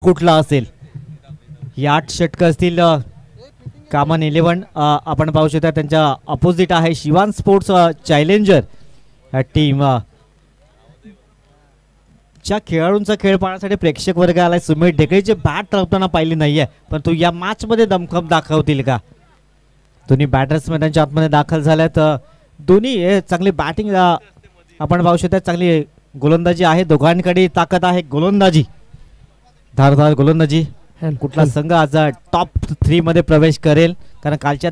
कुठला असेल. या 8 षटकं असतील. कामन 11 आपण पाहू शकता त्यांच्या अपोजिट आहे शिवान स्पोर्ट्स चॅलेंजर टीम. ज्या खेळाडूंचा खेळ पाहण्यासाठी प्रेक्षक वर्ग आलाय. सुमित ढेकळेची बॅट तळपताना पाहिली नाहीये, परंतु या मॅच मध्ये दमखम दाखवतील का. दोन्ही बॅटर्स मैदानाच्या आतमध्ये दाखल झाल्यात. दोन्ही चांगली बॅटिंग आपण पाहू शकता. चांगली गोलंदाजी आहे. दोघांकडे ताकद आहे. गोलंदाजी धारदार गोलंदाजी. कुठला संघ आज टॉप 3 मध्ये प्रवेश करेल. कारण कालच्या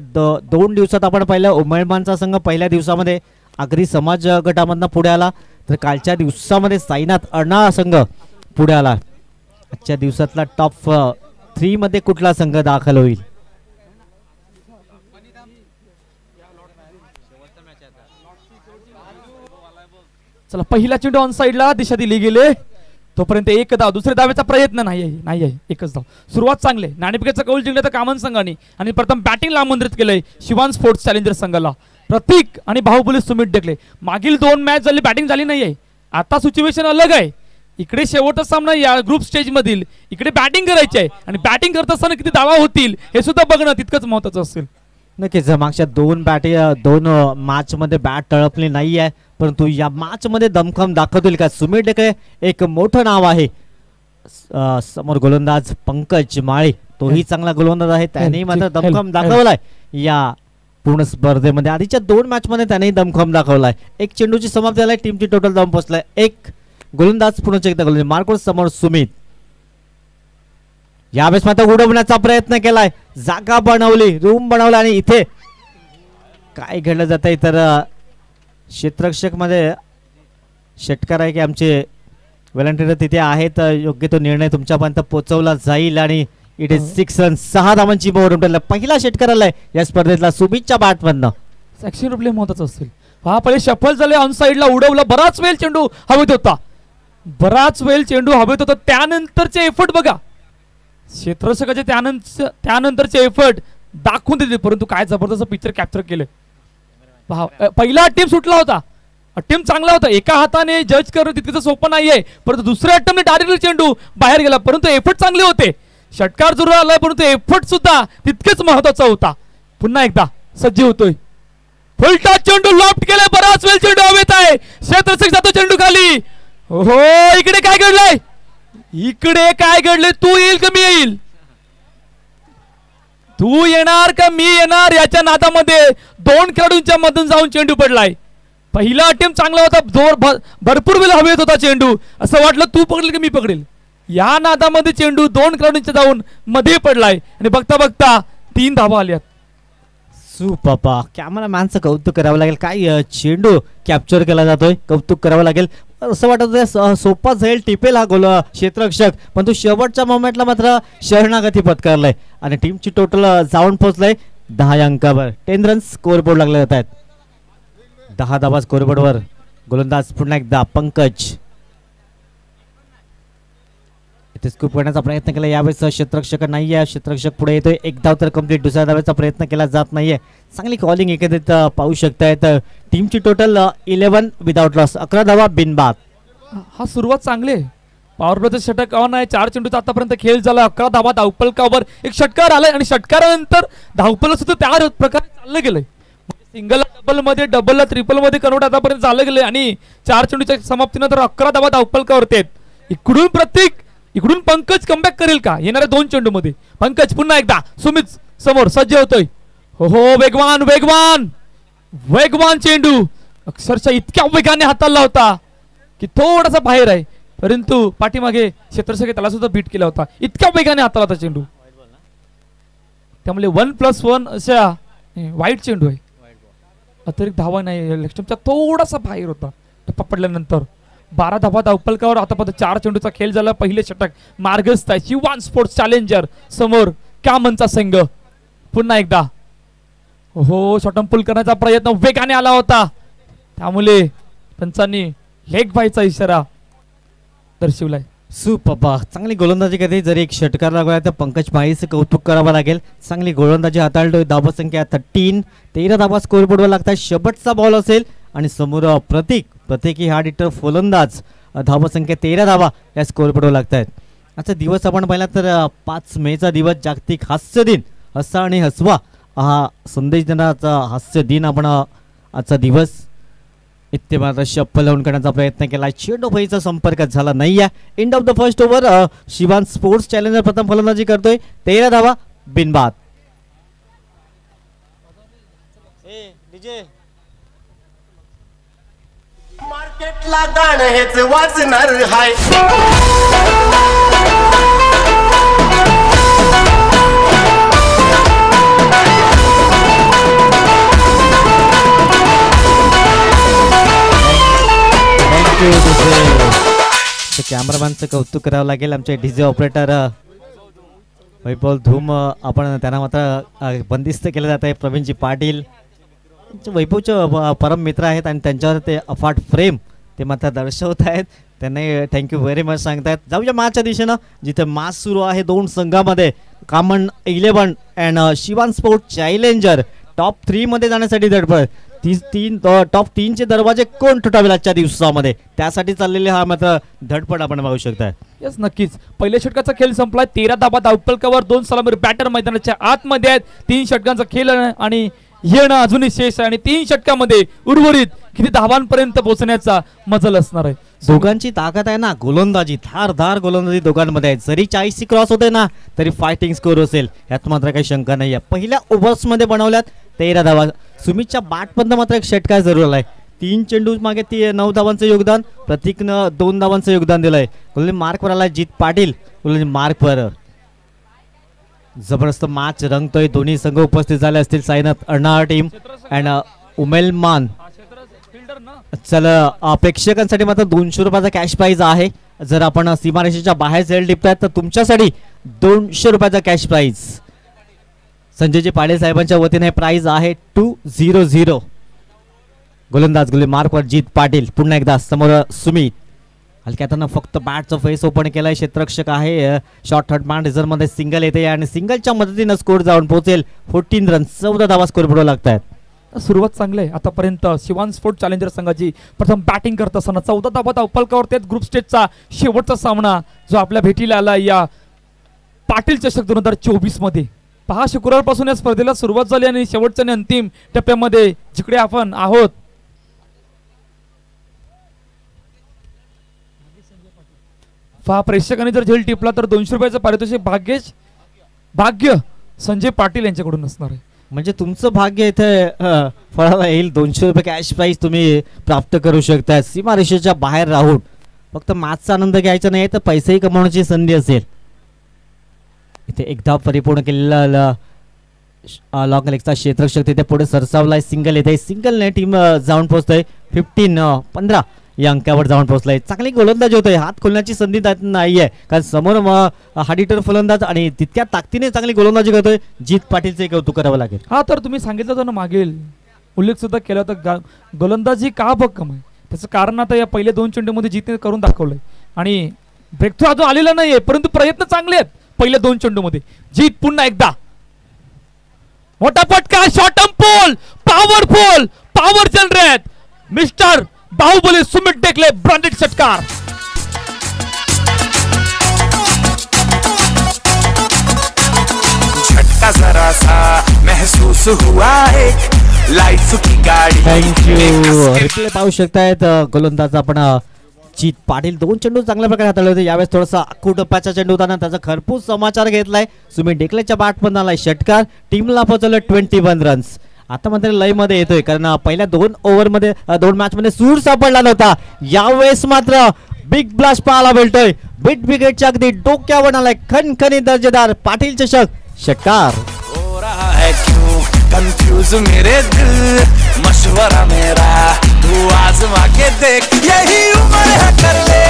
2 दिवसात आपण पाहिलं उमळमानचा संघ पहिल्या दिवसामध्ये आगरी समाज गटामधनं पुढे आला, तर कालच्या दिवसामध्ये साईनाथ अर्णा संघ पुढे आला. आजच्या दिवसातला टॉप 3 मध्ये कुठला संघ दाखल होईल. चला पहिला चेंडू ऑन साइडला दिशा दिली गेले. तोपर्यंत एक धाव. दुसऱ्या धावेचा प्रयत्न नाही. एकच धाव. सुरुवात चांगली. नाणेफेकीचा कौल जिंकण्याचा कामन संघाने आणि प्रथम बॅटिंगला आमंत्रित केलंय शिवान स्पोर्ट्स चॅलेंजर संघाला. प्रतीक आणि बाहुबली सुमित ढेकळे. मागील 2 मॅच झाली बॅटिंग झाली नाहीये. आता सिच्युएशन अलग आहे. इकडे शेवटचा सामना या ग्रुप स्टेज मधील. इकडे बॅटिंग करायची आहे आणि बॅटिंग करत असताना किती धावा होतील हे सुद्धा बघणं तितकंच महत्त्वाचं असेल. नक्कीच मागच्या 2 मॅच मध्ये बॅट तळपली नाही आहे, परंतु या मॅच मध्ये दमखम दाखवतील का. सुमित ढेकळे एक मोठं नाव आहे. समोर गोलंदाज पंकज माळे, तोही चांगला गोलंदाज आहे. त्यानेही मात्र दमखम दाखवलाय या पूर्ण स्पर्धेमध्ये. आधीच्या 2 मॅच मध्ये त्यानेही दमखम दाखवलाय. एक चेंडूची समाप्ती झाली. टीमची टोटल धाव पोहोचलाय. एक गोलंदाज पुन्हा एकदा गोलंदाज मार्कोस समोर सुमित. यावेळेस मात्र उडवण्याचा प्रयत्न केलाय. जागा बनवली, रूम बनवला आणि इथे काय घडलं जात आहे तर क्षेत्ररक्षक मध्ये षटकार आहे की आमचे व्हॉलंटियर तिथे आहेत. योग्य तो निर्णय तुमच्यापर्यंत पोहोचवला जाईल आणि इट इज 6 रन. 6 धावांची मोहर उमटवली. पहिला षटकार आलाय या स्पर्धेतला सुमितच्या बॅट मधनं. ऍक्शन प्ले महत्वाचं असेल. हा पहिले शफल झाले. ऑन साइडला उडवला. बराच वेळ चेंडू हवेत होता. त्यानंतरचे एफर्ट बघा. क्षेत्ररक्षकाचे त्यानंतरचे एफर्ट दाखवून दिले, परंतु काय जबरदस्त पिक्चर कॅप्चर केले. पहिला अटेम्प्ट सुटला होता. अटेम्प्ट चांगला होता. एका हाताने जज करणं तितकं सोपं नाहीये, परंतु दुसऱ्या अटेम्प्टने डायरेक्टली चेंडू बाहेर गेला. परंतु एफर्ट चांगले होते. षटकार जरूर आलाय, परंतु एफर्ट सुद्धा तितकेच महत्वाचा होता. पुन्हा एकदा सज्ज होतोय. फुलटा चेंडू लॉफ्ट केलाय. बराच वेळ चेंडू हवेत आहे. क्षेत्ररक्षक जातो चेंडू खाली. हो इकडे काय घडलंय. तू येईल का मी येईल. तू येणार का मी येणार याच्या नादामध्ये 2 खेळाडूंच्या मधून जाऊन चेंडू पडलाय. पहिला अटेम्प्ट चांगला होता. जोर भरपूर वेळ हवेत होता चेंडू. असं वाटलं तू पकडेल की मी पकडेल. या नादामध्ये चेंडू 2 खेळाडूंच्या जाऊन मध्ये पडलाय आणि बघता बघता 3 धावा आल्यात. सुपापा कॅमेरा मॅनचं कौतुक करावं लागेल. काय चेंडू कॅप्चर केला जातोय. कौतुक करावं लागेल. असं वाटत सोपा जाईल टिपेल हा गोल क्षेत्ररक्षक, पण तो शेवटच्या मोमेंटला मात्र शरणागती पत्करलाय आणि टीमची टोटल जाऊन पोहोचलाय 10 अंकावर. 10 रन स्कोर बोर्ड लागले जात आहेत. 10 धावा स्कोर बोर्डवर. गोलंदाज पुन्हा एकदा पंकज. इथे स्कूप करण्याचा प्रयत्न केला. यावेळेस क्षेत्ररक्षक नाहीये. क्षेत्ररक्षक पुढे येतोय. 1 धाव तर कंप्लीट. दुसऱ्या धावेचा प्रयत्न केला जात नाहीये. चांगली कॉलिंग एकत्रित पाहू शकतायत. टीमची टोटल 11 विदाउट लॉस. 11 धावा बिनबाद. हा सुरुवात चांगली आहे. पॉवर प्लेचं षटक ऑन आहे. 4 चेंडूचा आतापर्यंत खेळ झाला. 11 धावा. धावपलकावर एक षटकार आलाय आणि षटकारानंतर धावपल सुद्धा त्या प्रकारे चाललं गेलंय. सिंगल डबल मध्ये, डबलला ट्रिपल मध्ये कन्वर्ट आतापर्यंत झालं गेलंय आणि 4 चेंडूच्या समाप्तीनंतर 11 धावा धावपलकावरती आहेत. इकडून प्रतीक, इकडून पंकज कमबॅक करेल का येणाऱ्या 2 चेंडू मध्ये. पंकज पुन्हा एकदा सुमित समोर सज्ज होतोय. हो वेगवान चेंडू अक्षरशः इतक्या वेगाने हाताळला होता की थोडासा बाहेर आहे, परंतु पाठीमागे क्षेत्ररक्षक त्याला सुद्धा बीट केला होता. इतक्या वेगाने हाताळला होता चेंडू. त्यामुळे 1+1 अशा वाईट चेंडू आहे. अतिरिक्त धावा नाही. लेफ्टच्या थोडासा बाहेर होता. टप्पा पडल्यानंतर 12 धावा धावपलकावर. आतापर्यंत 4 चेंडूचा खेळ झाला. पहिले षटक मार्गस्थ आहे. शिवान स्पोर्ट्स चॅलेंजर समोर कामनचा संघ. पुन्हा एकदा हो शॉटम पुल करण्याचा प्रयत्न वेगाने आला होता, त्यामुळे पंचांनी लेग बायचा इशारा दर्शवलाय. सुपा चांगली गोलंदाजी करते. जरी एक षटकार लागला तर पंकज माळीचं कौतुक करावं लागेल. चांगली गोलंदाजी हाताळतोय. धावसंख्या 13 धावा स्कोर बोर्डवर लागतात. शेवटचा बॉल असेल आणि समोर प्रतीक ही हा डिटर फलंदाज. धावसंख्या 13 धावा या स्कोर बोर्डवर लागतात. आजचा दिवस आपण पाहिला तर 5 मेचा दिवस जागतिक हास्य दिन. हसा आणि हसवा हा संदेश देण्याचा हास्य दिन आपण आजचा दिवस इथे मात्र शप्प लावून करण्याचा प्रयत्न केला. चेंडू फळीचा संपर्क झाला नाही आहे. End of the first over. Shivan sports challenger प्रथम फलंदाजी करतोय. 13 धावा बिनबाद. मार्केटला गाणं हेच वाजणार हाय. कॅमेरामॅनचं कौतुक करावं लागेल. आमचे डीजे ऑपरेटर वैभव धूम आपण त्यांना मात्र बंदिस्त केलं जात आहे. प्रवीणजी पाटील वैभवचे परम मित्र आहेत आणि त्यांच्यावर ते अफाट प्रेम ते मात्र दर्शवत आहेत. त्यांना थँक्यू व्हेरी मच सांगतायत. जाऊया मॅचच्या दिशेनं जिथे मॅच सुरू आहे. दोन संघामध्ये common 11 and Shivan sport challenger top 3 मध्ये जाण्यासाठी धडपड. टॉप 3चे दरवाजे कोण ठोठावेल आजच्या दिवसामध्ये त्यासाठी चाललेले हा मात्र धडपड आपण बघू शकता. यस नक्कीच. पहिल्या षटकाचा खेळ संपलाय. 13 धाबा धावपलकावर 2 सलामीर बॅटर मैदानाच्या आतमध्ये आहेत. 3 षटकांचा खेळ आणि येणं अजूनही शेष आहे आणि 3 षटकामध्ये उर्वरित किती धावांपर्यंत पोहोचण्याचा मजल असणार आहे. दोघांची ताकद आहे ना. गोलंदाजी धारदार गोलंदाजी दोघांमध्ये आहे. जरी 40 क्रॉस होते ना तरी फायटिंग स्कोर असेल यात मात्र काही शंका नाही आहे. पहिल्या ओव्हर्समध्ये बनवल्यात 13 धावा. सुमितच्या बॅटमधनं मात्र एक षटकार जरूर आलाय. 3 चेंडू मागे 9 धावांचं योगदान. प्रतीकनं 2 धावांचं योगदान दिलंय. गोलंदाजी मार्कवर आलाय जित पाटील. गोलंदाजी मार्कवर जबरदस्त मॅच रंगतोय. दोन्ही संघ उपस्थित झाले असतील. साईनाथ अर्नाळा टीम अँड उमेल मान. चला प्रेक्षकांसाठी मात्र 200 रुपयाचा कॅश प्राइज आहे. जर आपण सीमारेषेच्या बाहेर जायला टिपताय तर तुमच्यासाठी 200 रुपयाचा कॅश प्राइज. संजयजी पाडे साहेबांच्या वतीने प्राइज आहे 200. गोलंदाज गोलंदाज मार्कवर जीत पाटील. पुन्हा एकदा समोर सुमित. हलक्यातनं फक्त बॅटचं फेस ओपन केलाय. क्षेत्ररक्षक आहे. शॉर्ट थर्ड मॅन रिझर्व्ह मध्ये सिंगल येते आणि सिंगलच्या मदतीनं स्कोर जाऊन पोहोचेल 14 रन. 14 धावा स्कोर पुढे लागतात. सुरुवात चांगली आहे. आतापर्यंत शिवान स्पोर्ट चॅलेंजर संघाची प्रथम बॅटिंग करत असताना 14 धावा धावपलकावर ते ग्रुप स्टेजचा शेवटचा सामना जो आपल्या भेटीला आला या पाटील चषक 2024 मध्ये. पहा शुक्रवारपासून या स्पर्धेला सुरुवात झाली आणि शेवटच्या आणि अंतिम टप्प्यामध्ये जिकडे आपण आहोत. पहा प्रेक्षकांनी जर झेल टिपला तर 200 रुपयाचं पारितोषिक भाग्य संजय पाटील यांच्याकडून असणार आहे. म्हणजे तुमचं भाग्य इथे फळाला येईल. 200 रुपये कॅश प्राइज तुम्ही प्राप्त करू शकता. सीमारेषेच्या बाहेर राहून फक्त मॅचचा आनंद घ्यायचा नाही तर पैसेही कमवण्याची संधी असेल. इथे एकदा परिपूर्ण केलेला लॉंग लेगचा क्षेत्ररक्षक तिथे पुढे सरसावलाय. सिंगल येते. सिंगलने टीम जाऊन पोहोचतोय 15 या अंकावर जाऊन पोहोचलाय. चांगली गोलंदाज होतोय. हात खोलण्याची संधी नाहीये कारण समोर हाडीटर फलंदाज आणि तितक्या ताकदीने चांगली गोलंदाजी करतोय. जीत पाटीलचे कौतुक करावं लागेल. हा तर तुम्ही सांगितलं होतं ना मागील उल्लेख सुद्धा केला होता. गोलंदाजी का भक्कम आहे त्याचं कारण आता या पहिल्या 2 चेंडूमध्ये जीतने करून दाखवलंय आणि ब्रेकथ्रू अजून आलेला नाहीये परंतु प्रयत्न चांगले आहेत. पहिल्या 2 चेंडूमध्ये जीत पुन्हा एकदा मोठा फटका. Short pull powerful power generate mister Baahubali Sumit Tekale branded षटकार. झटका जरा सा महसूस हुआ है लाइफ की गाड़ी. थँक्यू. रिप्ले पाहू शकतायत. गोलंदाज आपण जीत पाटील 2 चेंडू चांगल्या प्रकारे हाताळले होते. यावेळेस थोडासा टप्प्याचा चेंडू होता त्याचा खरपूस समाचार घेतलाय. सुमित डेकलेच्या बॅटमधून आलाय षटकार. टीमला पोहोचवलं 21 रन्स. आता मात्र लय मध्ये येतोय कारण पहिल्या 2 ओव्हरमध्ये 2 मॅच मध्ये सूर सापडला नव्हता. यावेळेस मात्र बिग ब्लास्ट पाहायला मिळतोय. बिट विकेटच्या अगदी डोक्यावर आलाय खणखणी दर्जेदार पाटील चषक षटकार. हो रहा है क्यों कंफ्यूज मेरे दिल मशवरा मेरा तू आजमा के देख यही उम्र है कर ले.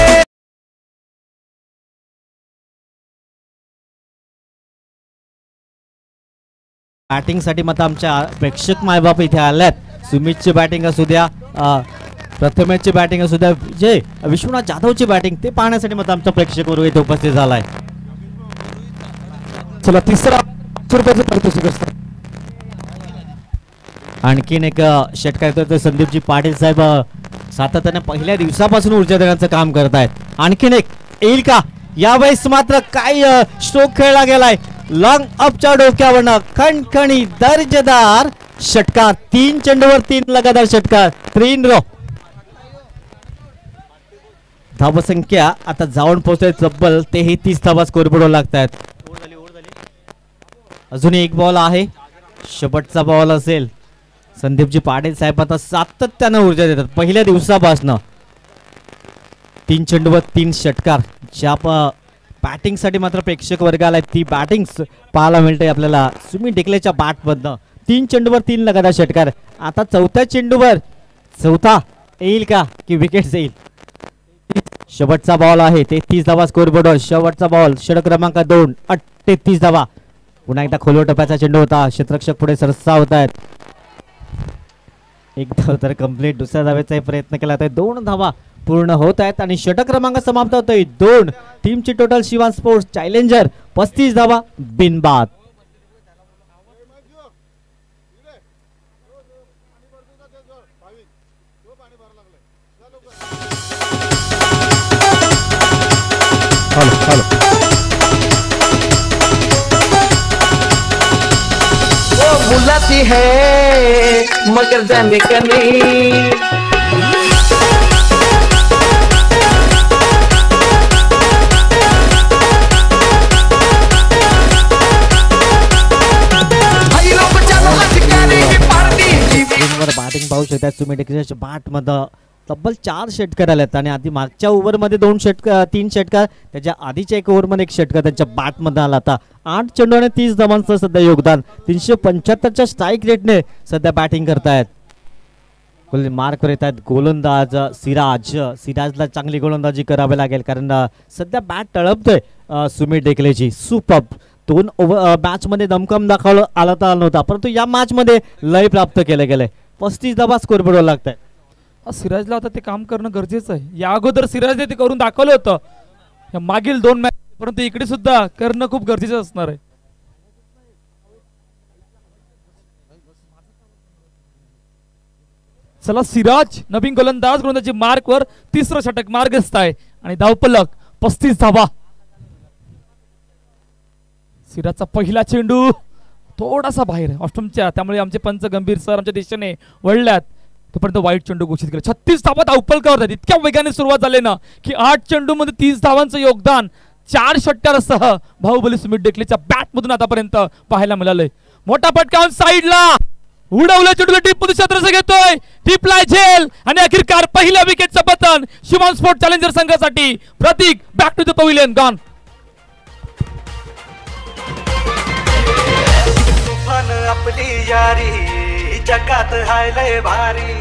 बॅटिंग साठी मात्र आमच्या प्रेक्षक मायबाप इथे आल्यात. सुमितची बॅटिंग असू द्या प्रथमेशची बॅटिंग असू द्या जे विश्वनाथ जाधवची बॅटिंग ते पाहण्यासाठी मात्र आमचा प्रेक्षक वर्ग इथे उपस्थित झालाय. चला तिसरा रुपयाचं पारितोषिक असतं. आणखीन एक षटकार करतोय संदीपजी पाटील साहेब. सातत्याने पहिल्या दिवसापासून ऊर्जा देण्याचं काम करत आहेत. आणखीन एक येईल का यावेळेस मात्र काय स्ट्रोक खेळला गेलाय. लॉंग अपच्या डोक्यावरनं खणखणी दर्जेदार षटकार. 3 चेंडूवर 3 लगातार षटकार. 3 रो. धावसंख्या आता जाऊन पोहोचते तब्बल 33 धावा स्कोरबोर्डवर लागतात. अजून एक बॉल आहे. शेवटचा बॉल असेल. संदीपजी पाटील साहेब आता सातत्यानं ऊर्जा देतात पहिल्या दिवसापासून. 3 चेंडूवर 3 षटकार. ज्या बॅटिंग साठी मात्र प्रेक्षक वर्ग आलाय ती बॅटिंग पाहायला मिळते आपल्याला सुमित ढेकलेच्या बॅट मधनं. 3 चेंडूवर 3 लगातार षटकार. आता चौथ्या चेंडूवर चौथा येईल का की विकेट येईल. शेवटचा बॉल आहे. 33 धावा स्कोरबोर्डवर. शेवटचा बॉल षटक क्रमांक 2. 38 धावा. पुन्हा एकदा खोलवर टप्प्याचा चेंडू होता. क्षेत्ररक्षक पुढे सरसा होत आहेत. एक धाव तर कंप्लीट. दुसऱ्या धावेचा प्रयत्न केला तर 2 धावा पूर्ण होत आहेत आणि षटक क्रमांक समाप्त होतोय 2. टीमची टोटल शिवान स्पोर्ट्स चॅलेंजर 35 धावा बिनबाद. वो बुलाती है मगर जाने का नहीं. बॅटिंग पाहू शकतात सुमित ढेकलेच्या बॅट मध्ये तब्बल 4 षटकार आलेत आणि आधी मागच्या ओव्हरमध्ये 2 षटकार 3 षटकार. त्याच्या आधीच्या एक ओव्हरमध्ये 1 षटकार त्यांच्या बॅट मध्ये आला. आता 8 चेंडू आणि 30 धावांचं सध्या योगदान. 375च्या स्ट्राईक रेटने सध्या बॅटिंग करतायत. मार्कवर येत आहेत गोलंदाज सिराजला चांगली गोलंदाजी करावी लागेल कारण सध्या बॅट तळपतोय सुमित ढेकलेची. सुपर 2 मॅच मध्ये दमखम दाखवलं आला तर आला नव्हता परंतु या मॅच मध्ये लय प्राप्त केले गेले. 35 धावा स्कोरबोर्डवर लागत आहे. सिराजला आता ते काम करणं गरजेचं आहे. या अगोदर सिराजने ते करून दाखवलं होतं या मागील 2 मॅच परंतु इकडे सुद्धा करणं खूप गरजेचं असणार आहे. चला सिराज नवीन गोलंदाजी मार्कवर 3रं षटक मार्गस्थ आहे आणि धावफलक 35 धावा. सिराजचा पहिला चेंडू थोडासा बाहेर आहे ऑस्ट्रमच्या त्यामुळे आमचे पंच गंभीर सर आमच्या दिशेने वळल्यात. तोपर्यंत वाईट चेंडू घोषित केला. 36 धावा धावफलकावर आहेत. इतक्या वेगाने सुरुवात झाली ना की 8 चेंडू मध्ये 30 धावांचं योगदान 4 षटकारासह बाहुबली सुमित ढेकलेच्या बॅट मधून आतापर्यंत पाहायला मिळालंय. मोठा फटका साईडला उडवलं चेंडूला टीप मध्ये क्षेत्र घेतोय. टिपलाय झेल आणि अखेरकार पहिल्या विकेटचं पतन शिवान स्पोर्ट चॅलेंजर संघासाठी. Pratik back to the pavilion gone. आपली यारी जगात हाय लय भारी.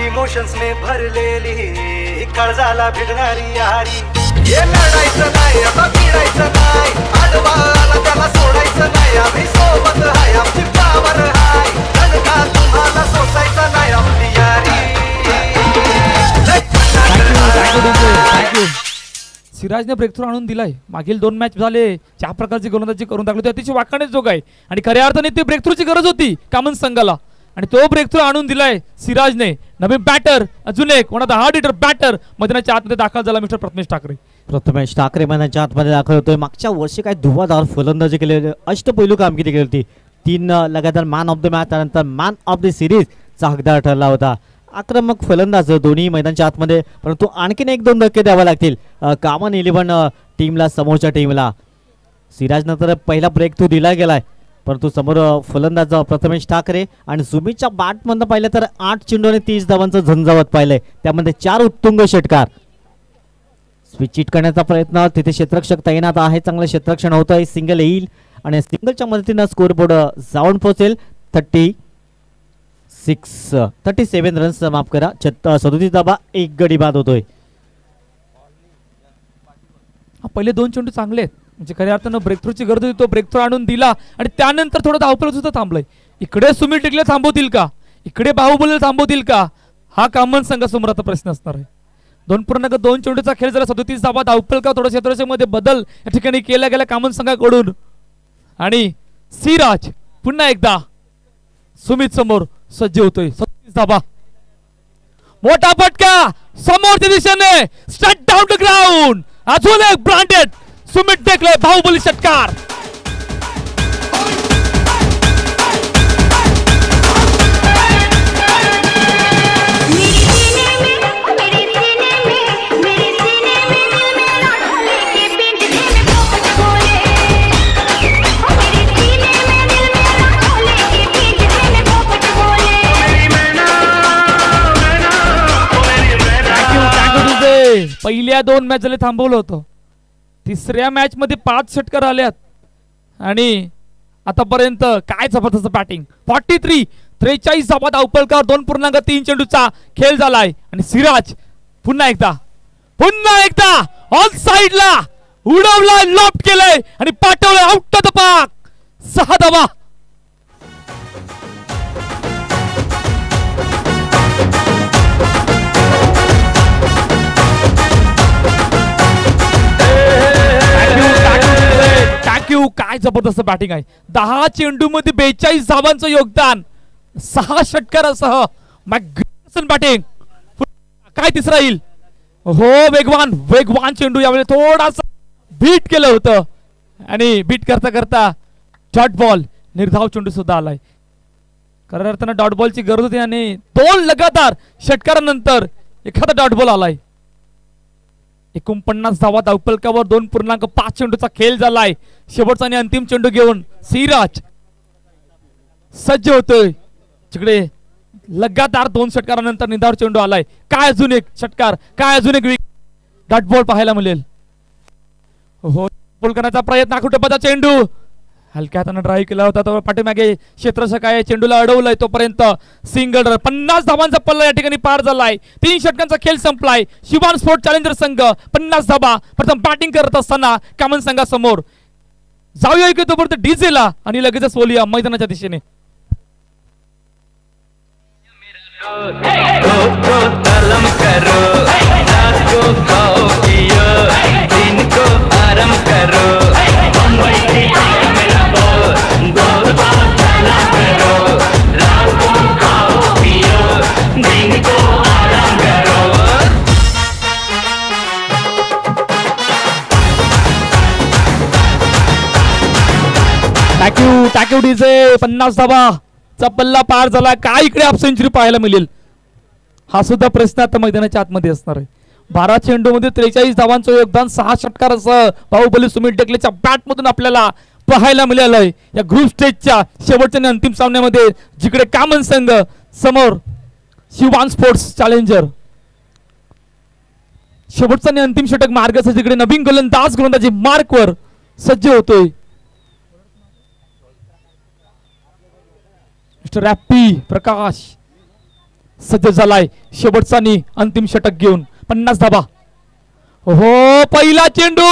इमोशन्स ने भरलेली काळजाला भिडणारी यारी. हे लढायचं नाही आता भिडायचं नाही. आडवा आला त्याला सोडायचं नाही. आम्ही सोबत हाय आमची पावर हाय. धडका तुम्हाला सोसायचा नाही आपली यारी. सिराजने ब्रेकथ्रू आणून दिलाय. मागील 2 मॅच झाले ज्या प्रकारची गोलंदाजी करून दाखवली अतिशय वाखाणेच जोग आहे आणि खऱ्या अर्थाने ती ब्रेकथ्रूची गरज होती कामन संघाला आणि तो ब्रेकथ्रू आणून दिलाय सिराजने. नवीन बॅटर अजून एक one of the hard hitter batter मैदानाच्या आतमध्ये दाखल झाला मिस्टर प्रथमेश ठाकरे. प्रथमेश ठाकरे मैदानाच्या आतमध्ये दाखल होतोय. मागच्या वर्षी काय धुवाधार फलंदाजी केली अष्टपैलू कामगिरी केली होती. 3 लगातार मॅन ऑफ द मॅच त्यानंतर मॅन ऑफ द सिरीज चा हकदार ठरला होता. आक्रमक फलंदाज दोन्ही मैदानाच्या आतमध्ये परंतु आणखीन 1-2 धक्के द्यावे लागतील कॉमन 11 टीमला समोरच्या टीमला. सिराजनं तर पहिला ब्रेक थ्रू दिला गेलाय परंतु समोर फलंदाज प्रथमेश ठाकरे आणि सुमितच्या बॅटमधनं पाहिलं तर 8 चेंडू आणि 30 धावांचं झंझावत पाहिलंय. त्यामध्ये 4 उत्तुंग षटकार. स्विच हिट करण्याचा प्रयत्न तिथे क्षेत्ररक्षक तैनात आहे. चांगलं क्षेत्ररक्षण होतंय. सिंगल येईल आणि सिंगलच्या मदतीनं स्कोरबोर्ड जाऊन पोहोचेल. 37 रन्स माफ करा. 37 धावा 1 गडी बाद होतोय. पहिले 2 चेंडू चांगले आहेत म्हणजे खऱ्या अर्थानं ब्रेकथ्रूची गरज होती. तो ब्रेकथ्रू आणून दिला आणि त्यानंतर थोडं धावफलक सुद्धा थांबलंय. इकडे सुमित ढेकले थांबवतील का इकडे बाहुबली थांबवतील का हा कामन संघासमोर आता प्रश्न असणार आहे. 2 चेंडूचा खेळ झाला. 37 धावा धावफलका थोडं क्षेत्ररक्षणामध्ये बदल या ठिकाणी केला गेला कामन संघाकडून आणि सिराज पुन्हा एकदा सुमित समोर सज्ज होतोय. 37 धावा. मोठा फटका समोरच्या दिशेने स्ट्रेट डाउन टू ग्राउंड अजून एक ब्रांडेड सुमित टेकले बाहुबली षटकार. पहिल्या 2 मॅच झाले थांबवलं होतं. तिसऱ्या मॅच मध्ये 5 षटकार आल्यात आणि आतापर्यंत काय जबरदस्त बॅटिंग. 43 धावा धावपलकार 2.3 चेंडूचा खेळ झालाय आणि सिराज पुन्हा एकदा ऑन साइडला उडवलाय, लॉफ्ट केलंय आणि पाठवलंय आउट ऑफ द पार्क. 6 धावा. काय जबरदस्त बॅटिंग आहे. 10 चेंडू मध्ये 42 धावांचं योगदान, 6 षटकारासह मॅग्निफिसंट बॅटिंग. काय तिसरा येईल. हो, वेगवान चेंडू यावेळी थोडासा बीट केलं होतं आणि बीट करता करता डॉट बॉल, निर्धाव चेंडू सुद्धा आलाय. खऱ्या अर्थानं डॉट बॉलची गरज होती आणि 2 लगातार षटकारानंतर एखादा डॉट बॉल आलाय. 49 धावा धावपलकावर 2.5 चेंडूचा खेळ झालाय. शेवटचा आणि अंतिम चेंडू घेऊन सिराज सज्ज होतोय. तिकडे लगातार 2 षटकारानंतर निधार चेंडू आलाय. काय अजून एक षटकार, काय अजून एक डॉट बॉल पाहायला मिळेल. हो, बॉल करण्याचा प्रयत्न, आखुटप्पाचा चेंडू हलक्या हाताने ड्राईव्ह केला होता. तो पाठीमागे क्षेत्ररक्षक आहे, चेंडूला अडवलाय. तोपर्यंत सिंगल रन. 50 धावांचा पल्ला या ठिकाणी पार झालाय. 3 षटकांचा खेळ संपलाय. शिवान स्पोर्ट चॅलेंजर संघ 50 धावा. प्रथम बॅटिंग करत असताना कामन संघासमोर जाऊया की तोपर्यंत डीजेला आणि लगेचच बोलूया मैदानाच्या दिशेने. टाक्यू डीजे 50 धावाचा पल्ला पार झाला. काय इकडे हाफ सेंचुरी पाहायला मिळेल, हा सुद्धा प्रश्न आता मैदानाच्या आतमध्ये असणार आहे. 12 चेंडू मध्ये 43 धावांचं योगदान, 6 षटकारासह बाहुबली सुमित टेकलेच्या बॅट मधून आपल्याला पाहायला मिळालं आहे. या ग्रुप स्टेजच्या शेवटच्या आणि अंतिम सामन्यामध्ये जिकडे कामन संघ समोर शिवान स्पोर्ट्स चॅलेंजर शेवटचा आणि अंतिम षटक मार्गाचा, जिकडे नवीन गोलंदाजी मार्कवर सज्ज होतोय. रॅपी प्रकाश सज्ज झालाय शेवटचा आणि अंतिम षटक घेऊन. 50 धावा. हो, पहिला चेंडू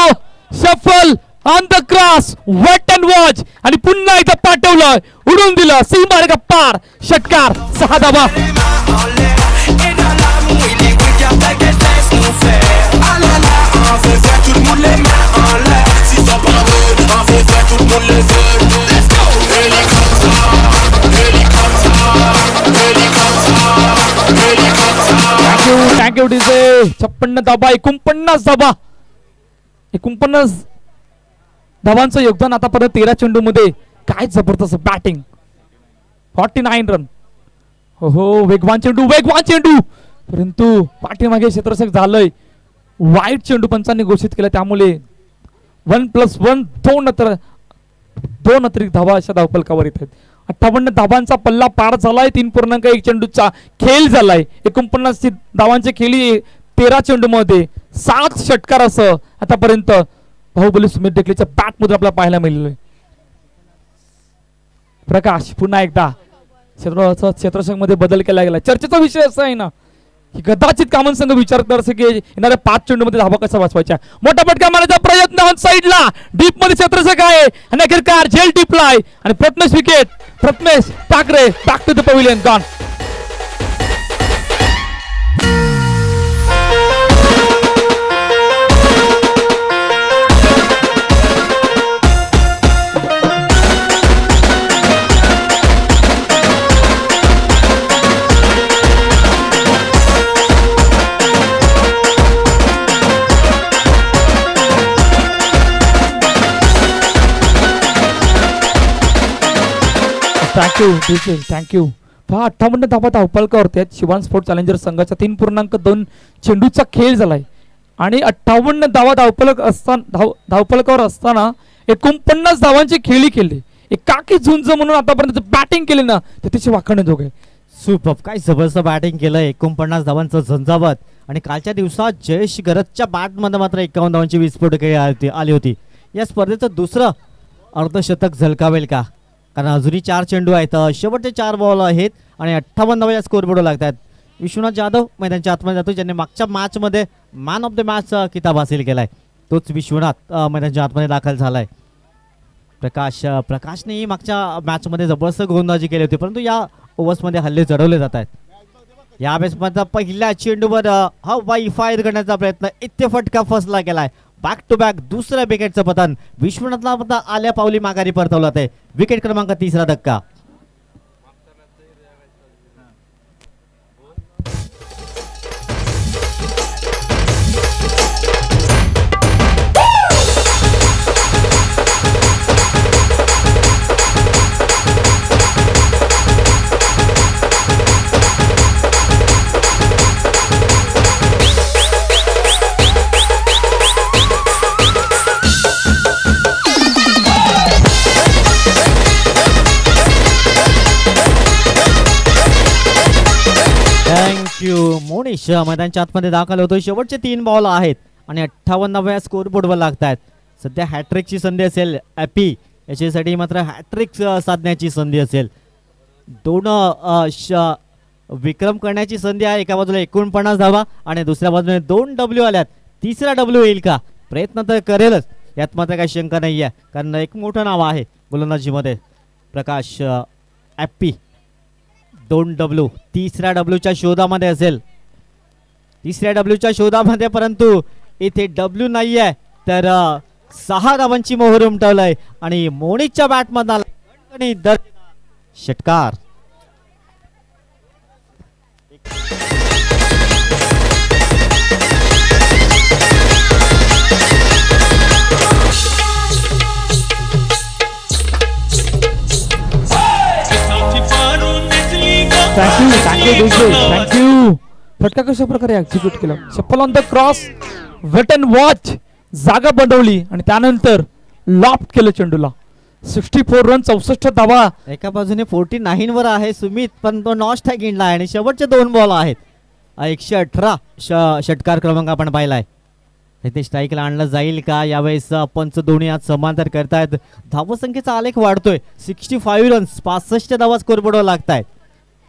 shuffle on the cross, wait and watch आणि पुन्हा एकदा पाठवलं, उडून दिलं, सीमारेखा पार. षटकार. 6 धावा. Thank you DJ. 56 धावा, 49 धावा, 49 धावांचं योगदान आतापर्यंत 13 चेंडू मध्ये. काय जबरदस्त बॅटिंग. 49 रन. हो, वेगवान चेंडू परंतु पाठीमागे क्षेत्ररक्षक झालंय. वाईट चेंडू पंचांनी घोषित केला, त्यामुळे 1+1 2 अतिरिक्त धावा अशा धावपलकावर येत आहेत. 58 धावांचा पल्ला पार झालाय. 3.1 चेंडूचा खेळ झालाय. 49 धावांचे खेळी 13 चेंडू मध्ये 7 षटकारासह आतापर्यंत बाहुबली सुमित टेकलेच्या बॅट मध्ये आपल्याला पाहायला मिळाले. प्रकाश पुन्हा एकदा क्षेत्ररक्षक मध्ये बदल केला गेला. चर्चेचा विषय असा आहे ना की कदाचित कामन संघ विचार करत की येणाऱ्या 5 चेंडू मध्ये धावा कसा वाचवायच्या. मोठा फटका मारण्याचा प्रयत्न ऑन साइडला, डीप मध्ये क्षेत्ररक्षक आहे आणि अखेरकार झेल टिपलाय आणि Prathamesh Thackeray back to the pavilion gone. Thank you. पहा 58 धावा धावपलकावरती आहेत. शिवान स्पोर्ट चॅलेंजर संघाचा 3.2 चेंडूचा खेळ झालाय आणि 58 धावा धावपलकावर असताना 49 धावांची खेळी केली. एकाकी झुंज म्हणून आतापर्यंत बॅटिंग केली ना ते तिची वाखाणण्याजोग आहे. सुपर, काय जबरदस्त बॅटिंग केलं. 49 धावांचं झंझावत आणि कालच्या दिवसात जयेश गरजच्या बॅटमध्ये मात्र 51 धावांची विस्फोट आली होती. या स्पर्धेचं दुसरं अर्धशतक झलकावेल का? कारण अजूनही 4 चेंडू आहेत, शेवटचे 4 बॉल आहेत आणि 58 धावा या स्कोरबोर्डवर लागतात. विश्वनाथ जाधव मैदानाच्या आतमध्ये जातो, ज्यांनी मागच्या मॅचमध्ये मॅन ऑफ द मॅच किताब हासिल केलाय. तोच विश्वनाथ मैदानाच्या आतमध्ये दाखल झालाय. प्रकाशनेही मागच्या मॅचमध्ये जबरदस्त गोलंदाजी केली होती, परंतु या ओव्हर्समध्ये हल्ले चढवले जात आहेत. या बेसमध्ये पहिल्या चेंडूवर हवाई फायर करण्याचा प्रयत्न, इथे फटका फसला गेलाय. बॅक टू बॅक दुसऱ्या विकेटचं पतन. विश्वनाथला आल्या पावली माघारी परतवलं आहे. विकेट क्रमांक 3 धक्का. मोनिश मैदानाच्या आतमध्ये दाखल होतो. शेवटचे 3 बॉल आहेत आणि 58व्या स्कोरबोर्डवर लागत आहेत. सध्या हॅट्रिकची संधी असेल ॲपी याच्यासाठी, मात्र हॅट्रिक साधण्याची संधी असेल. 2 विक्रम करण्याची संधी आहे. एका बाजूला 49 धावा आणि दुसऱ्या बाजूने 2 डब्ल्यू आल्यात. तिसरा डब्ल्यू येईल का? प्रयत्न तर करेलच, यात मात्र काही शंका नाही आहे, कारण एक मोठं नाव आहे गोलंदाजीमध्ये प्रकाश ॲपी. 2 डब्ल्यू, तिसऱ्या डब्ल्यूच्या शोधामध्ये असेल. तिसऱ्या डब्ल्यूच्या शोधामध्ये, परंतु इथे डब्ल्यू नाही आहे, तर 6 धावांची मोहर उमटवलंय आणि मोनिशच्या बॅटमधला षटकार. थँक्यू. फटका कशा प्रकारे एक्झिक्यूट केला. चप्पल on the cross, wait and watch, जागा बनवली आणि त्यानंतर लॉफ्ट केलं चेंडूला. 64 रन, 64 धावा. एका बाजूने 49 वर आहे सुमित, पण तो नॉस्ट आहे गिणला आणि शेवटचे 2 बॉल आहेत. 118 षटकार क्रमांक आपण पाहिलाय. इथे स्ट्राईकला आणलं जाईल का? यावेळेस पंच दोन्ही आज समांतर करतायत. धावसंख्येचा आलेख वाढतोय. 65 रन्स, 65 धावा स्कोरबोर्डवर लागतायत.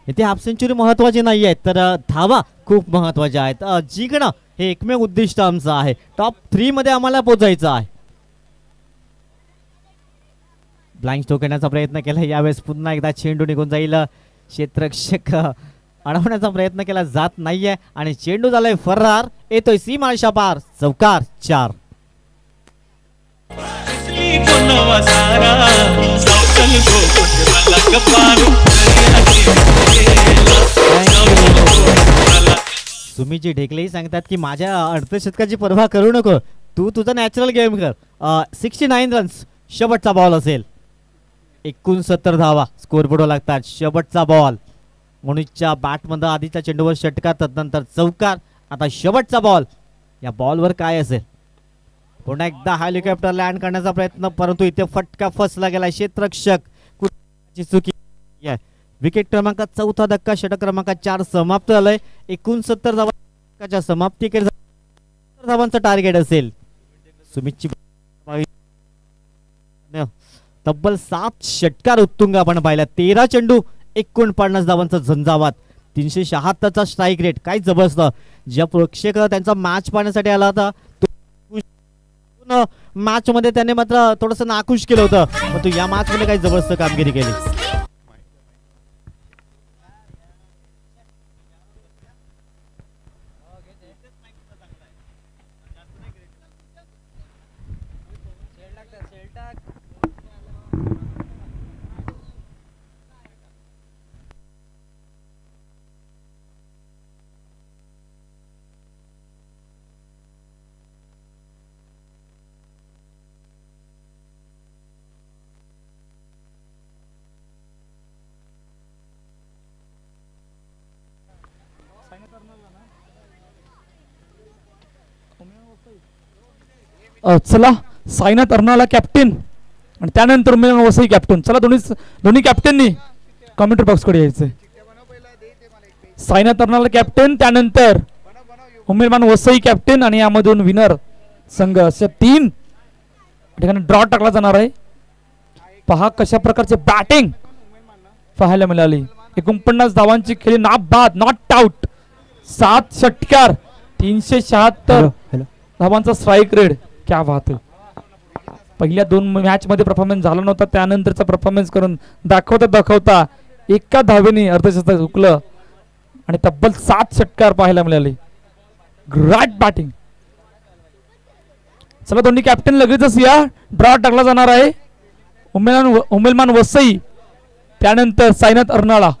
इथे हाफ सेंचुरी महत्वाची नाही आहेत, तर धावा खूप महत्वाच्या आहेत. जिंकणं हे एकमेव उद्दिष्ट आमचं आहे. टॉप 3 मध्ये आम्हाला पोहोचायचं आहे. ब्लाइंड स्ट्रोक करण्याचा प्रयत्न केला. यावेळेस पुन्हा एकदा चेंडू निघून जाईल. क्षेत्ररक्षक अडवण्याचा प्रयत्न केला जात नाहीये आणि चेंडू झालाय फरार. येतोय सीमारेषा पार. चौकार 4. सुमीजी ढेकलेही सांगतात की माझ्या अर्धशतकाची पर्वा करू नको, तू तुझा नॅचरल गेम कर. 69 रन्स शेवटचा बॉल असेल. 69 धावा स्कोरबोर्डवर लागतात. शेवटचा बॉल. मोनिशच्या बॅटमध्ये आधीच्या चेंडूवर षटकार, तदनंतर चौकार. आता शेवटचा बॉल. या बॉलवर काय असेल? पुन्हा एकदा हेलिकॉप्टर लँड करण्याचा प्रयत्न, परंतु इथे फटका फसला गेला. क्षेत्ररक्षक चुकी. विकेट क्रमांक 4 धक्का. षटक क्रमांक 4 समाप्त झालंय. 69 धावांच्या समाप्ती धावांचं टार्गेट असेल. सुमितची तब्बल 7 षटकार उत्तुंग आपण पाहिला. 13 चेंडू, 49 धावांचा झंझावात. 376चा स्ट्राईक रेट. काय जबरदस्त. ज्या प्रेक्षक त्यांचा मॅच पाहण्यासाठी आला होता, मॅच मध्ये त्याने मात्र थोडस नाखुश केलं होतं, परंतु या मॅच मध्ये काही जबरदस्त कामगिरी केली. चला साईनाथ अर्नाळा कॅप्टन आणि त्यानंतर उमेदवार वसई कॅप्टन. चला दोन्ही कॅप्टननी कॉमेंट्री बॉक्सकडे यायचंय. साईनाथ अर्नाळा कॅप्टन, त्यानंतर उमेदवार वसई कॅप्टन आणि यामधून विनर संघ असे 3 ठिकाणी ड्रॉ टाकला जाणार आहे. पहा कशा प्रकारचे बॅटिंग पाहायला मिळाली. 49 धावांची खेळी, नाबाद, नॉट आउट, 7 षटकार, 376 धावांचा स्ट्राईक रेट. क्या बात आहे. पहिल्या 2 मॅच मध्ये परफॉर्मन्स झाला नव्हता, त्यानंतरचा परफॉर्मन्स करून दाखवता एका धावेने अर्धशतक हुकलं आणि तब्बल 7 षटकार पाहायला मिळाले. Great batting. चला दोन्ही कॅप्टन लगेचच या. ड्रॉ टाकला जाणार आहे. उमेलमान वसई, त्यानंतर साईनाथ अर्नाळा.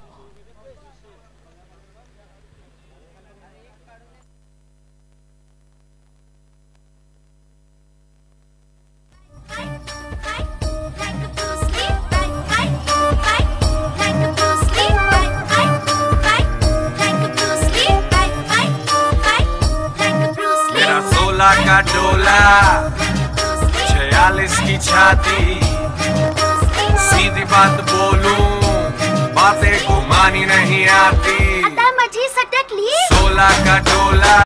का डोला 46 की छाती, सीधी बात बोलूं बातें घुमानी नहीं आती. आता माझी सटकली 16 का डोला.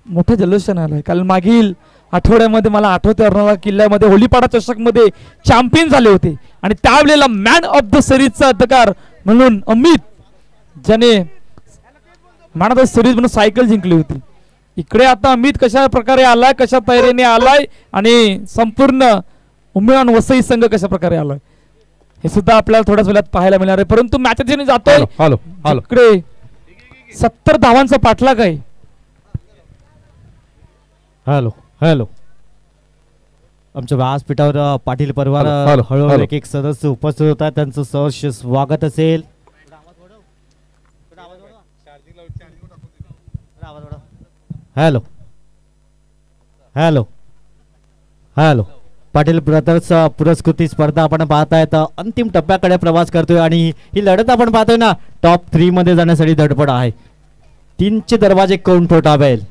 मोठं जल्लोषण आलंय. काल मागील आठवड्यामध्ये मला आठवते अर्नाळा किल्ल्यामध्ये होलीपाडा चषक मध्ये चॅम्पियन झाले होते आणि त्यावेळेला मॅन ऑफ द सिरीजचा अधिकार म्हणून अमित, ज्याने मॅन ऑफ द सिरीज म्हणून सायकल जिंकली होती. इकडे आता अमित कशा प्रकारे आलाय, कशा तयारीने आलाय आणि संपूर्ण उमेदवार वसई संघ कशा प्रकारे आलाय हे सुद्धा आपल्याला थोड्याच वेळात पाहायला मिळणार आहे. परंतु मॅचेस जातोय इकडे 70 धावांचा पाठलाग आहे. Hello hello. आमच्या व्यासपीठावर पाटील परिवार हळूहळू एक सदस्य उपस्थित होता, त्यांचं सहर्ष स्वागत असेल. Hello hello hello. Patil brothers पुरस्कृती स्पर्धा आपण पाहतायत, अंतिम टप्प्याकडे प्रवास करतोय आणि ही लढत आपण पाहतोय ना, टॉप 3 मध्ये जाण्यासाठी धडपड आहे. 3चे दरवाजे कोण ठोठावेल.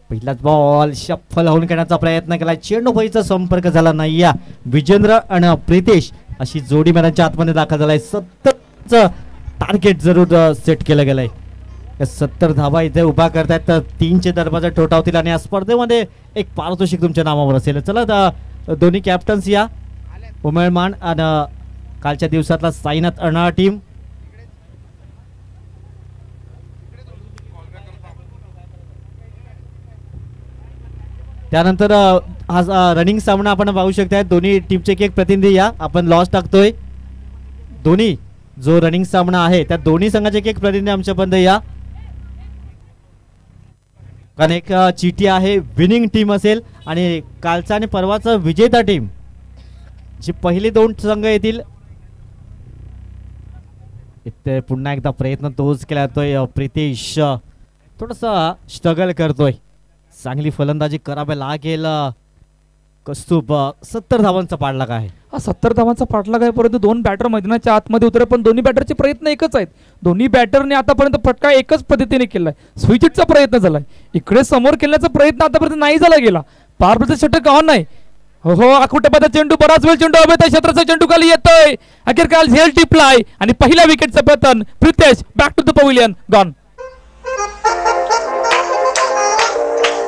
पहिलाच बॉल शफल होऊन खेळण्याचा प्रयत्न केला, चेंडू फळीचा संपर्क झाला नाही. या विजेंद्र आणि प्रितेश अशी जोडी मैदानाच्या आतमध्ये दाखल झालाय. 70चं टार्गेट जरूर सेट केलं गेलंय. 70 धावा इथे उभा करतायत तर 3चे दरवाजे ठोठावतील आणि या स्पर्धेमध्ये एक पारितोषिक तुमच्या नावावर असेल. चला दोन्ही कॅप्टन्स या, उमेळमान आणि कालच्या दिवसातला साईनाथ अर्नाळा टीम. त्यानंतर हा रनिंग सामना आपण पाहू शकता. दोन्ही टीमचे एक प्रतिनिधी या, आपण लॉस टाकतोय. दोन्ही जो रनिंग सामना आहे त्या दोन्ही संघाचे एक प्रतिनिधी आमच्यापर्यंत या, कारण एक चिठी आहे विनिंग टीम असेल आणि कालचा आणि परवाचा विजेता टीम, जी पहिली 2 संघ येतील. इथे पुन्हा एकदा प्रयत्न तोच केला जातोय. प्रितेश थोडासा स्ट्रगल करतोय, चांगली फलंदाजी करावी लागेल. कस्तूब 70 धावांचा पाठलाग आहे. हा 70 धावांचा पाठलाग आहे, परंतु 2 बॅटर मैदानाच्या आतमध्ये उतरे, पण दोन्ही बॅटरचे प्रयत्न एकच आहेत. दोन्ही बॅटरने आतापर्यंत फटका एकच पद्धतीने केलाय, स्विचिटचा प्रयत्न झालाय. इकडे समोर केल्याचा प्रयत्न आतापर्यंत नाही झाला गेला. पारबलचं षटक ऑन आहे. हो आकुटबाचा चेंडू, बराच वेळ चेंडू हवेत आहे, क्षेत्राचा चेंडू खाली येतोय. अखेर काल झेल टिपलाय आणि पहिल्या विकेटचं पतन. Pritesh back to the pavilion, gone.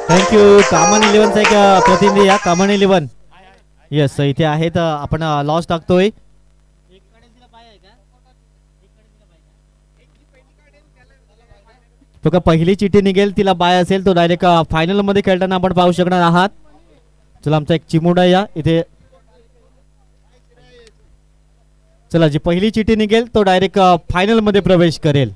Thank you. कामन 11चा एक प्रतिनिधी या, कामन 11 येस इथे आहेत. आपण लॉस टाकतोय. तो का पहिली चिठ्ठी निघेल तिला बाय असेल तो डायरेक्ट फायनल मध्ये खेळताना आपण पाहू शकणार आहात. चला आमचा एक चिमुडा या इथे. चला जी पहिली चिठ्ठी निघेल तो डायरेक्ट फायनल मध्ये प्रवेश करेल.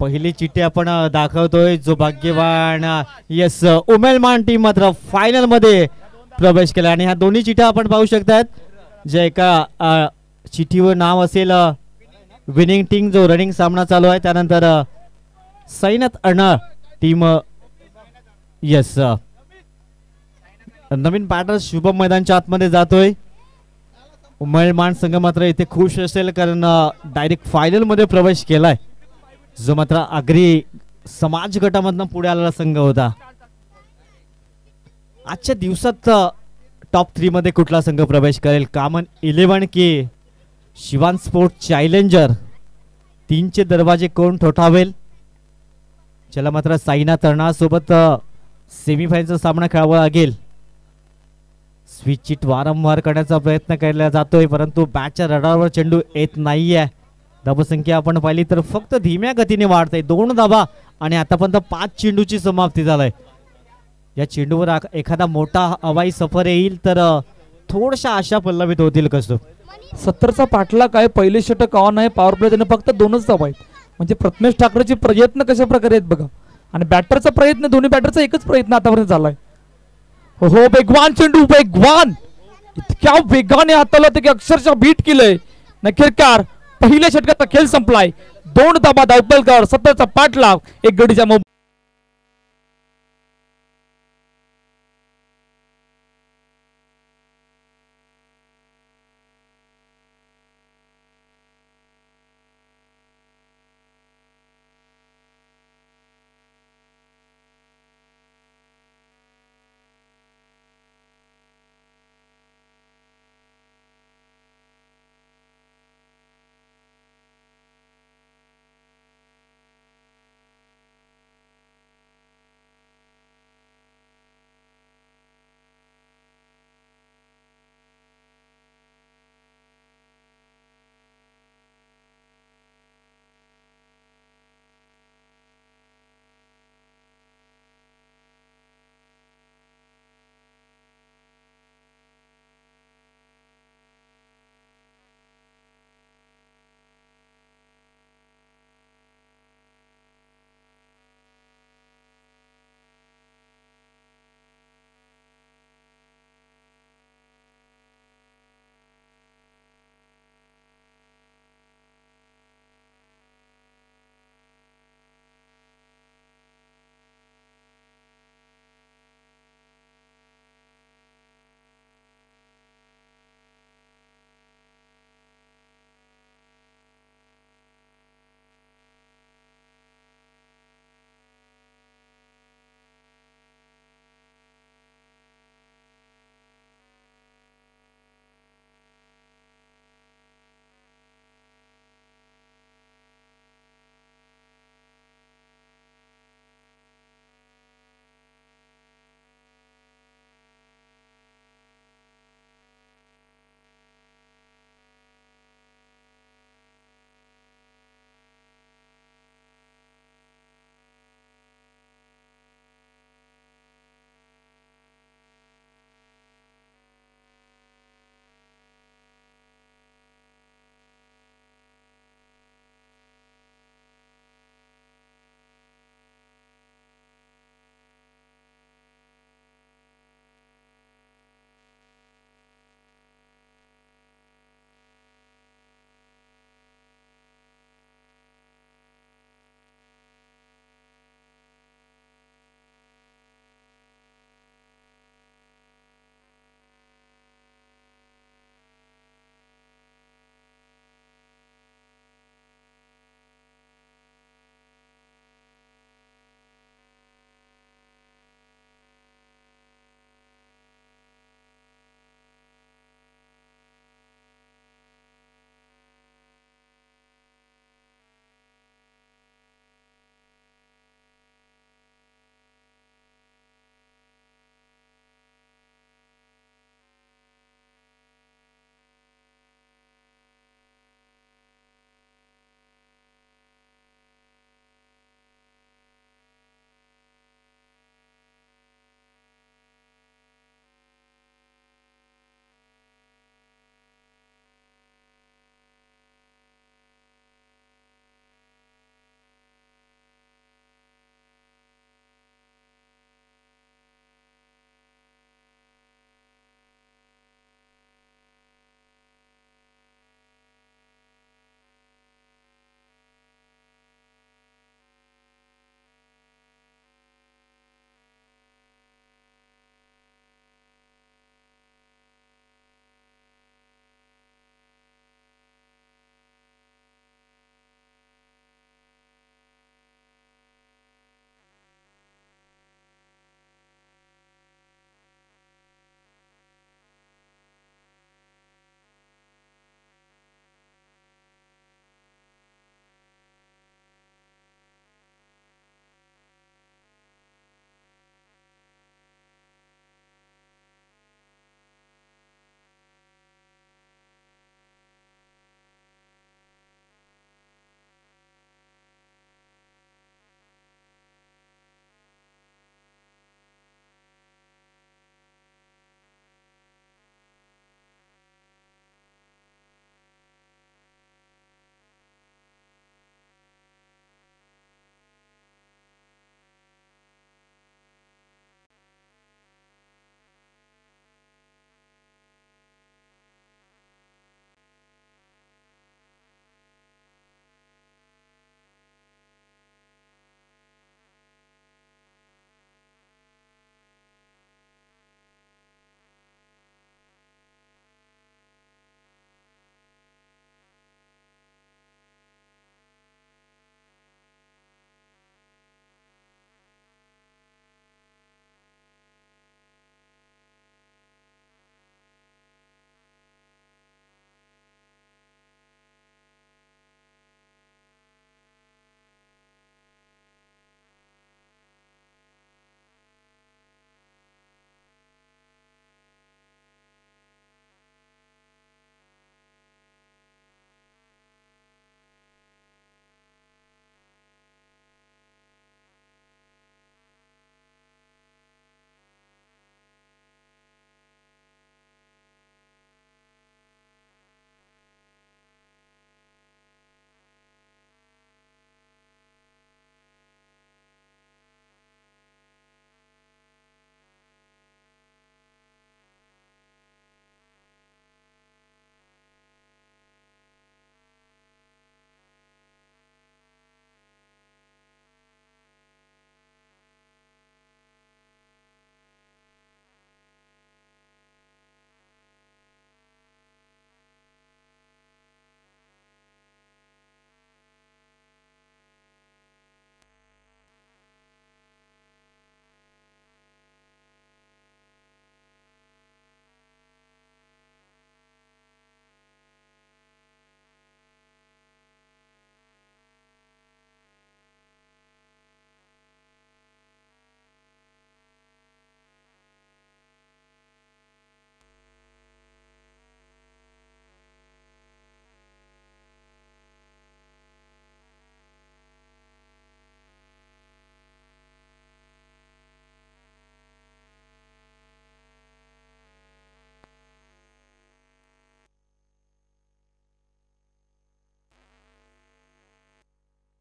पहिली चिठ्ठी आपण दाखवतोय. जो भाग्यवान येस उमेलमान टीम मात्र फायनल मध्ये प्रवेश केला आणि ह्या दोन्ही चिठ्ठ्या आपण पाहू शकतात. जे एका चिठ्ठीवर नाव असेल विनिंग टीम जो रनिंग सामना चालू आहे त्यानंतर साईनाथ अणार टीम येस नवीन बॅटर शुभम मैदानच्या आतमध्ये जातोय. उमळमान संघ मात्र इथे खुश असेल कारण डायरेक्ट फायनल मध्ये प्रवेश केलाय, जो मात्र आगरी समाज गटामधनं पुढे आलेला संघ होता. आजच्या दिवसात टॉप 3 मध्ये कुठला संघ प्रवेश करेल, कामन 11 की शिवान स्पोर्ट चॅलेंजर, 3चे दरवाजे कोण ठोठावेल. ज्याला मात्र साईनाथ अणार सोबत सेमीफायनलचा सामना खेळावा लागेल. स्विच चिट वारंवार करण्याचा प्रयत्न केला जातोय परंतु बॅटच्या रडारवर चेंडू येत नाहीये. धावसंख्या आपण पाहिली तर फक्त धीम्या गतीने वाढते, 2 धावा आणि आतापर्यंत 5 चेंडूची समाप्ती झालाय. या चेंडूवर एखादा मोठा हवाई सफर येईल तर थोड्याशा आशा पल्लवित होतील. कसं 70चा पाठला काय पहिले षटक ऑन आहे, पॉवर प्ले त्याने फक्त 2च धावा आहेत. म्हणजे प्रथमेश ठाकरेचे प्रयत्न कशा प्रकारे आहेत बघा, आणि बॅटरचा प्रयत्न, दोन्ही बॅटरचा एकच प्रयत्न आतापर्यंत झालाय. हो वेगवान चेंडू, वेगवान, इतक्या वेगाने हाताला ते अक्षरशः बीट केलंय. नखेरकार पहिल्या षटकाचा खेळ संपलाय. 2 धाबा धावपलकर, 70चा पाठलाग, 1 गडीच्या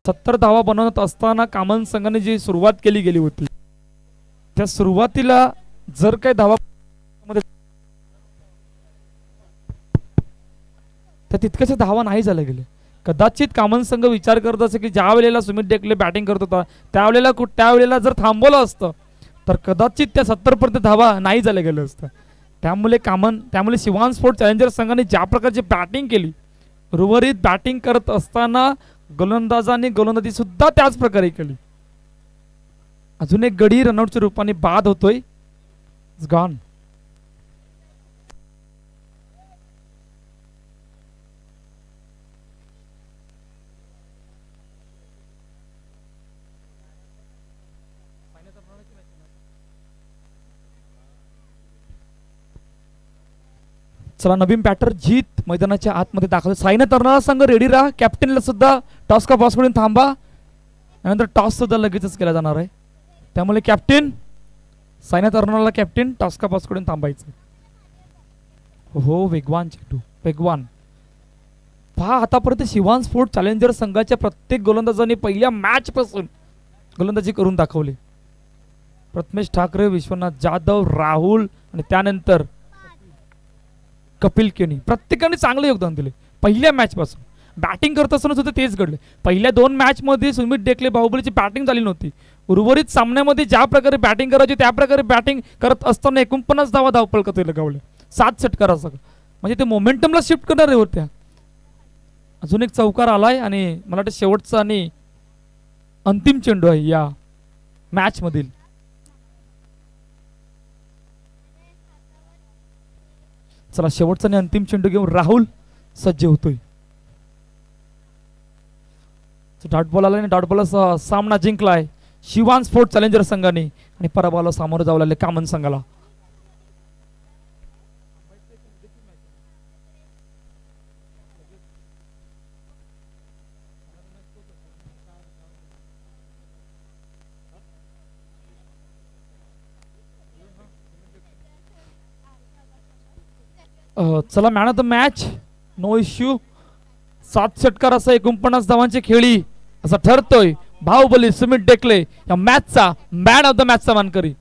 70 धावा बनवत असताना कामन संघाने जी सुरुवात केली गेली होती त्या सुरुवातीला जर काही धावा त्या तितक्याच्या धावा नाही झाल्या गेले. कदाचित कामन संघ विचार करत असे की ज्या वेळेला सुमित डेकले बॅटिंग करत होता त्यावेळेला जर थांबवलं असतं तर कदाचित त्या 70 पर्यंत धावा नाही झाल्या गेलं असतं. त्यामुळे शिवान स्पोर्ट चॅलेंजर संघाने ज्या प्रकारची बॅटिंग केली उर्वरित बॅटिंग करत असताना गोलंदाजाने गोलंदाजी सुद्धा त्याच प्रकारे केली. अजून एक गडी रनआउटच्या रूपाने बाद होतोय. गॉन. चला नवीन बॅटर जीत मैदानाच्या आतमध्ये दाखल. साईना तरणारा संघ रेडी राहा. कॅप्टनला सुद्धा टॉस का पास करून थांबा. त्यानंतर टॉस सुद्धा लगेचच केला जाणार आहे. त्यामुळे कॅप्टन साईना तरणाराला कॅप्टन टॉस का पास करून थांबायचं. हो वेगवान चेंडू वेगवान. पहा आतापर्यंत शिवान स्पोर्ट चॅलेंजर संघाच्या प्रत्येक गोलंदाजाने पहिल्या मॅच पासून गोलंदाजी करून दाखवली. प्रथमेश ठाकरे, विश्वनाथ जाधव, राहुल आणि त्यानंतर कपिल केनी प्रत्येकाने चांगले योगदान दिले पहिल्या मॅच पासून. बॅटिंग करत असताना सुद्धा तेच घडले. पहिल्या 2 मॅच मध्ये सुमित डेकले बाहुबलीची बॅटिंग झाली नव्हती. उर्वरित सामन्यामध्ये ज्या प्रकारे बॅटिंग करायची त्या प्रकारे बॅटिंग करत असताना 49 धावा धावपळकते लगावले. 7 षटकारासह म्हणजे ते मोमेंटमला शिफ्ट करणारे होत्या. अजून एक चौकार आलाय आणि मला वाटतं शेवटचा आणि अंतिम चेंडू आहे या मॅच मधील. चला शेवटचा आणि अंतिम चेंडू घेऊन राहुल सज्ज होतोय. डॉट बॉल आला आणि डॉट बॉलचा सामना जिंकलाय शिवान स्पोर्ट चॅलेंजर संघाने आणि पराभवाला सामोरं जावं लागले कामन संघाला. चला man of the match no issue. 7 षटकार असं 49 धावांची खेळी असं ठरतोय बाहुबली सुमित डेकले या मॅचचा मॅन ऑफ द मॅचचा मानकरी.